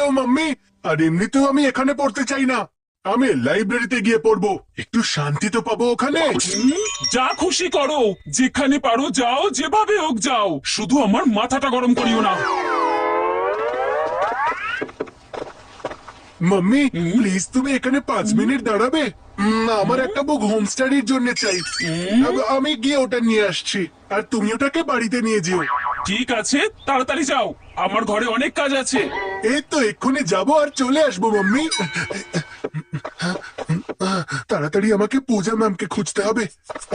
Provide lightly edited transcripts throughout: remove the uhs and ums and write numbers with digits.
দাও মাম্মি। আর এমনিতেও আমি এখানে পড়তে চাই না, আমি লাইব্রেরিতে গিয়ে পড়বো, একটু শান্তি তো পাবো ওখানে। যা খুশি করো, যেখানে পারো যাও, যেভাবে হোক যাও, শুধু আমার মাথাটা গরম করিও না। মাম্মি প্লিজ তুমি এখানে 5 মিনিট দাঁড়াবে? আমার একটা বুক হোম স্টাডির জন্য চাই। আমি গিয়ে ওটা নিয়ে আসছি, আর তুমি ওটাকে বাড়িতে নিয়ে যেও। ঠিক আছে, তাড়াতাড়ি যাও, আমার ঘরে অনেক কাজ আছে। এই তো এক্ষুনি যাবো আর চলে আসবো মাম্মি। তাড়াতাড়ি আমাকে পূজা ম্যামকে খুঁজতে হবে,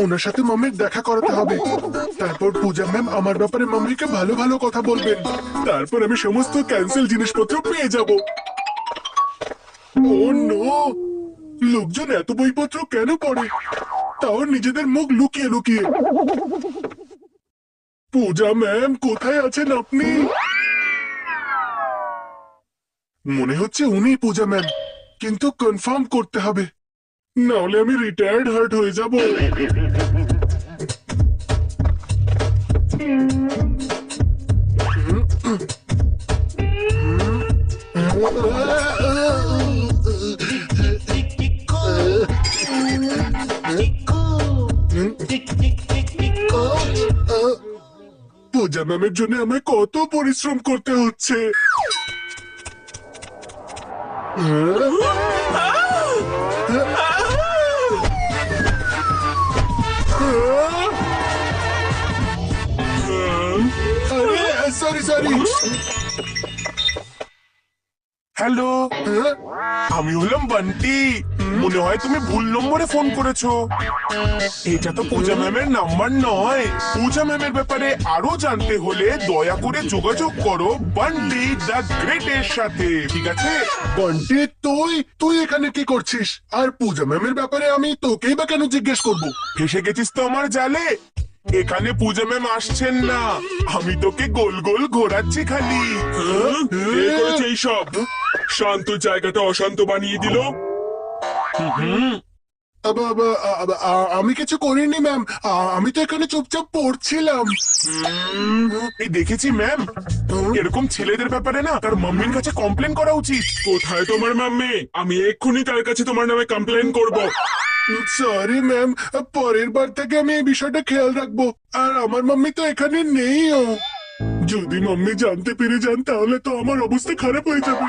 ওনার সাথে মাম্মির দেখা করাতে হবে। তারপর পূজা ম্যাম আমার ব্যাপারে মাম্মিকে ভালো ভালো কথা বলবেন, তারপর আমি সমস্ত ক্যান্সেল জিনিসপত্র পেয়ে যাব। ও নো, লোকজন এত বইপত্র কেন পড়ে, তাও নিজেদের মুখ লুকিয়ে লুকিয়ে। পূজা ম্যাম কোথায় আছেন আপনি? মনে হচ্ছে উনি পূজা ম্যাম, কিন্তু কনফার্ম করতে হবে, না হলে আমি রিটায়ার্ড হার্ট হয়ে যাব। পূজা ম্যামের জন্য আমায় কত পরিশ্রম করতে হচ্ছে। Sorry sorry. হ্যালো, আমি হলাম বান্টি। মনে হয় তুমি ভুল নম্বরে ফোন করেছো। এটা তো পূজা ম্যামের নাম্বার নয়। পূজা ম্যামের ব্যাপারে আরো জানতে হলে দয়া করে যোগাযোগ করো বান্টি দ্য গ্রেট এর সাথে, ঠিক আছে? বন্টি তুই তুই এখানে কি করছিস? আর পূজা ম্যামের ব্যাপারে আমি তোকেই বা কেন জিজ্ঞেস করবো? ফেসে গেছিস তো আমার জালে। এখানে পূজা ম্যাম আসছেন না, আমি তোকে গোল গোল ঘোরাচ্ছি খালি। কে করেছে এইসব? শান্ত জায়গাটা অশান্ত বানিয়ে দিল। আমি কিছু করিনি ম্যাম, আমি তো এখানে চুপচাপ পড়ছিলাম। এই দেখেছি ম্যাম, এরকম ছেলেদের ব্যাপারে না তার মাম্মির কাছে কমপ্লেন করা উচিত। কোথায় তোমার মাম্মি? আমি এক্ষুনি তার কাছে তোমার নামে কমপ্লেন করব। সরি ম্যাম, পরের বার থেকে আমি এই বিষয়টা খেয়াল রাখবো। আর আমার মাম্মি তো এখানে নেইও, যদি মাম্মি জানতে পেরে যান তাহলে তো আমার অবস্থা খারাপ হয়ে যাবে।